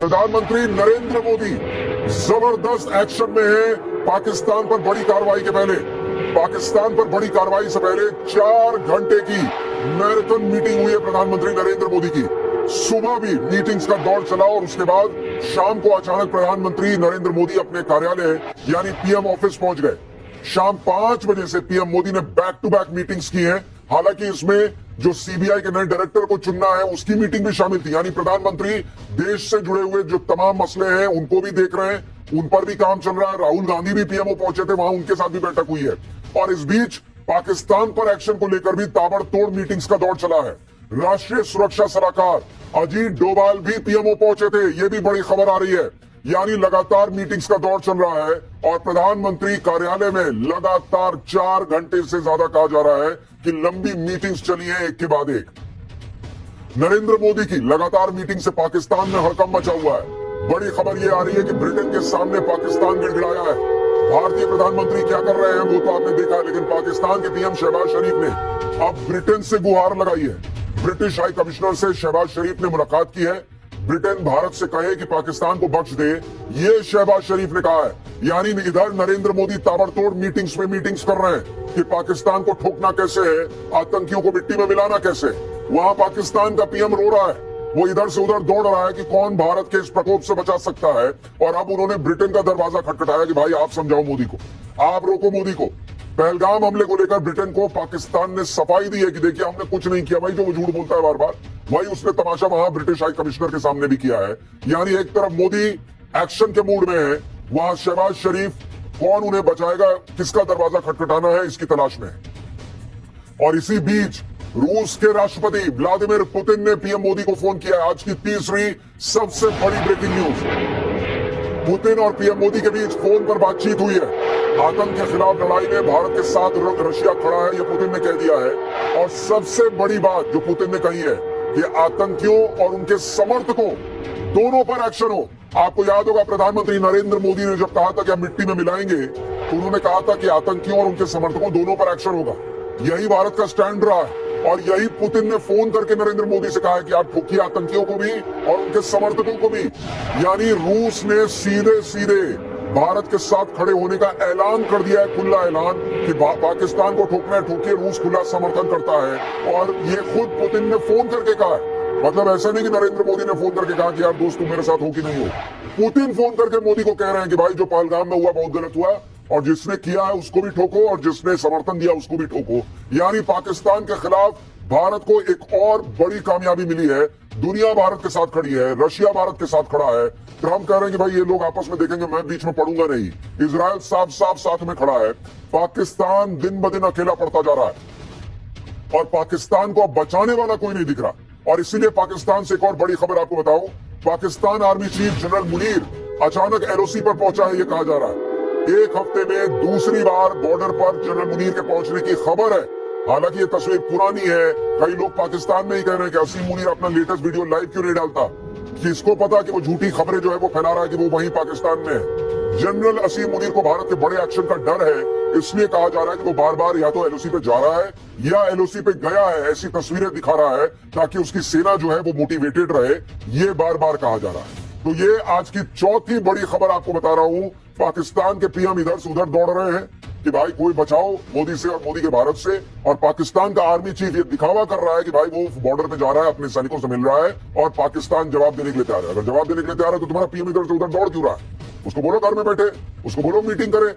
प्रधानमंत्री नरेंद्र मोदी जबरदस्त एक्शन में है। पाकिस्तान पर बड़ी कार्रवाई के पहले, पाकिस्तान पर बड़ी कार्रवाई से पहले 4 घंटे की मैराथन मीटिंग हुई है प्रधानमंत्री नरेंद्र मोदी की। सुबह भी मीटिंग्स का दौर चला और उसके बाद शाम को अचानक प्रधानमंत्री नरेंद्र मोदी अपने कार्यालय यानी पीएम ऑफिस पहुंच गए। शाम 5 बजे से पीएम मोदी ने बैक टू बैक मीटिंग्स की हैं। हालांकि इसमें जो सीबीआई के नए डायरेक्टर को चुनना है उसकी मीटिंग भी शामिल थी। यानी प्रधानमंत्री देश से जुड़े हुए जो तमाम मसले हैं उनको भी देख रहे हैं, उन पर भी काम चल रहा है। राहुल गांधी भी पीएमओ पहुंचे थे, वहां उनके साथ भी बैठक हुई है। और इस बीच पाकिस्तान पर एक्शन को लेकर भी ताबड़तोड़ मीटिंग्स का दौर चला है। राष्ट्रीय सुरक्षा सलाहकार अजीत डोभाल भी पीएमओ पहुंचे थे, ये भी बड़ी खबर आ रही है। यानी लगातार मीटिंग्स का दौर चल रहा है और प्रधानमंत्री कार्यालय में लगातार 4 घंटे से ज्यादा कहा जा रहा है कि लंबी मीटिंग्स चली हैं एक के बाद एक। नरेंद्र मोदी की लगातार मीटिंग से पाकिस्तान में हड़कंप मचा हुआ है। बड़ी खबर यह आ रही है कि ब्रिटेन के सामने पाकिस्तान गिड़गिड़ाया है। भारतीय प्रधानमंत्री क्या कर रहे हैं वो तो आपने देखा, लेकिन पाकिस्तान के पीएम शहबाज शरीफ ने अब ब्रिटेन से गुहार लगाई है। ब्रिटिश हाई कमिश्नर से शहबाज शरीफ ने मुलाकात की है। ब्रिटेन भारत से कहे कि पाकिस्तान को बख्श दे, ये शहबाज शरीफ ने कहा है। यानी इधर नरेंद्र मोदी ताबड़तोड़ मीटिंग्स में मीटिंग्स कर रहे हैं कि पाकिस्तान को ठोकना कैसे है, आतंकियों को मिट्टी में मिलाना कैसे। वहां पाकिस्तान का पीएम रो रहा है, वो इधर से उधर दौड़ रहा है कि कौन भारत के इस प्रकोप से बचा सकता है। और अब उन्होंने ब्रिटेन का दरवाजा खटखटाया कि भाई आप समझाओ मोदी को, आप रोको मोदी को। पहलगाम हमले को लेकर ब्रिटेन को पाकिस्तान ने सफाई दी है कि देखिए हमने कुछ नहीं किया। भाई जो वो झूठ बोलता है बार बार, वही उसने तमाशा वहां ब्रिटिश हाई कमिश्नर के सामने भी किया है। यानी एक तरफ मोदी एक्शन के मूड में है, वहां शहबाज शरीफ कौन उन्हें बचाएगा, किसका दरवाजा खटखटाना है, इसकी तलाश में है। और इसी बीच रूस के राष्ट्रपति व्लादिमीर पुतिन ने पीएम मोदी को फोन किया। आज की तीसरी सबसे बड़ी ब्रेकिंग न्यूज, पुतिन और पीएम मोदी के बीच फोन पर बातचीत हुई है। आतंक के खिलाफ लड़ाई में भारत के साथ रशिया खड़ा है, यह पुतिन ने कह दिया है। और सबसे बड़ी बात जो पुतिन ने कही है कि आतंकियों और उनके समर्थकों दोनों पर एक्शन हो। आपको याद होगा प्रधानमंत्री नरेंद्र मोदी ने जब कहा था कि हम मिट्टी में मिलाएंगे, तो उन्होंने कहा था कि आतंकियों और उनके समर्थकों दोनों पर एक्शन होगा। यही भारत का स्टैंड रहा है और यही पुतिन ने फोन करके नरेंद्र मोदी से कहा है कि आप ठोकिए आतंकियों को भी और उनके समर्थकों को भी। यानी रूस ने सीधे सीधे भारत के साथ खड़े होने का ऐलान कर दिया है, खुला ऐलान कि पाकिस्तान को ठोकना है ठोकिए, रूस खुला समर्थन करता है। और ये खुद पुतिन ने फोन करके कहा है। मतलब ऐसा नहीं कि नरेंद्र मोदी ने फोन करके कहा कि यार दोस्त तुम मेरे साथ हो कि नहीं हो। पुतिन फोन करके मोदी को कह रहे हैं कि भाई जो पहलगाम में हुआ बहुत गलत हुआ और जिसने किया है उसको भी ठोको और जिसने समर्थन दिया उसको भी ठोको। यानी पाकिस्तान के खिलाफ भारत को एक और बड़ी कामयाबी मिली है। दुनिया भारत के साथ खड़ी है, रशिया भारत के साथ खड़ा है। ट्रंप कह रहे हैं कि भाई ये लोग आपस में देखेंगे, मैं बीच में पड़ूंगा नहीं। इजराइल साफ साफ साथ में खड़ा है। पाकिस्तान दिन ब दिन अकेला पड़ता जा रहा है और पाकिस्तान को अब बचाने वाला कोई नहीं दिख रहा। और इसीलिए पाकिस्तान से एक और बड़ी खबर आपको बताऊं, Pakistan army chief general Munir अचानक एलओसी पर पहुंचा है, ये कहा जा रहा है। एक हफ्ते में दूसरी बार बॉर्डर पर जनरल मुनीर के पहुंचने की खबर है। हालांकि ये तस्वीर पुरानी है, कई लोग पाकिस्तान में ही कह रहे हैं कि असीम मुनीर अपना लेटेस्ट वीडियो लाइव क्यों नहीं डालता। किसको पता कि वो झूठी खबरें जो है वो फैला रहा है कि वो वहीं पाकिस्तान में है। जनरल असीम मुनीर को भारत के बड़े एक्शन का डर है, इसलिए कहा जा रहा है कि वो बार बार या तो एलओसी पे जा रहा है या एलओसी पे गया है, ऐसी तस्वीरें दिखा रहा है ताकि उसकी सेना जो है वो मोटिवेटेड रहे। ये बार बार कहा जा रहा है। तो ये आज की चौथी बड़ी खबर आपको बता रहा हूं। पाकिस्तान के पीएम इधर से उधर दौड़ रहे हैं कि भाई कोई बचाओ मोदी से और मोदी के भारत से। और पाकिस्तान का आर्मी चीफ ये दिखावा कर रहा है कि भाई वो बॉर्डर पे जा रहा है, अपने सैनिकों से मिल रहा है और पाकिस्तान जवाब देने के लिए तैयार है। अगर जवाब देने के लिए तैयार है तो तुम्हारा पीएम इधर से उधर दौड़ क्यों रहा है? उसको बोलो घर में बैठे, उसको बोलो मीटिंग करे।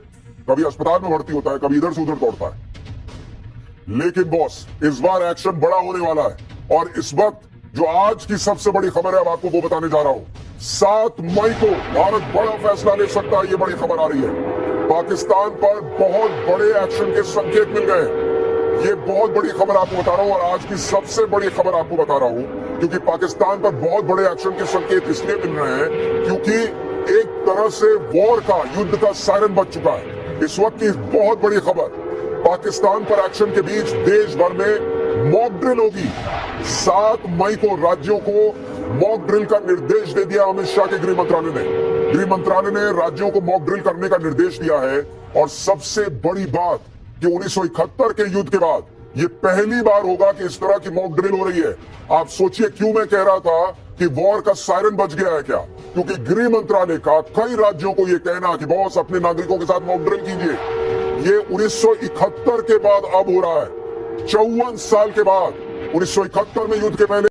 कभी अस्पताल में भर्ती होता है, कभी इधर से उधर दौड़ता है। लेकिन बॉस इस बार एक्शन बड़ा होने वाला है और इस वक्त जो आज की सबसे बड़ी खबर है अब आपको वो बताने जा रहा हूं। 7 मई को भारत बड़ा फैसला ले सकता है, ये बड़ी खबर आ रही है। पाकिस्तान पर बहुत बड़े एक्शन के संकेत मिल गए। ये बहुत बड़ी खबर आपको बता रहा हूं और आज की सबसे बड़ी खबर आपको बता रहा हूं क्योंकि पाकिस्तान पर बहुत बड़े एक्शन के संकेत इसलिए मिल रहे हैं क्योंकि एक तरह से वॉर का, युद्ध का सायरन बज चुका है। इस वक्त की बहुत बड़ी खबर, पाकिस्तान पर एक्शन के बीच देश भर में मॉक ड्रिल होगी। 7 मई को राज्यों को मॉक ड्रिल का निर्देश दे दिया अमित शाह के गृह मंत्रालय ने। गृह मंत्रालय ने राज्यों को मॉक ड्रिल करने का निर्देश दिया है। और सबसे बड़ी बात कि 1971 के युद्ध के बाद ये पहली बार होगा कि इस तरह की मॉक ड्रिल हो रही है। आप सोचिए क्यों मैं कह रहा था कि वॉर का सायरन बज गया है क्या। क्योंकि गृह मंत्रालय का कई राज्यों को यह कहना कि बॉस अपने नागरिकों के साथ मॉक ड्रिल कीजिए। ये 1971 के बाद अब हो रहा है, 54 साल के बाद। 1971 में युद्ध के पहले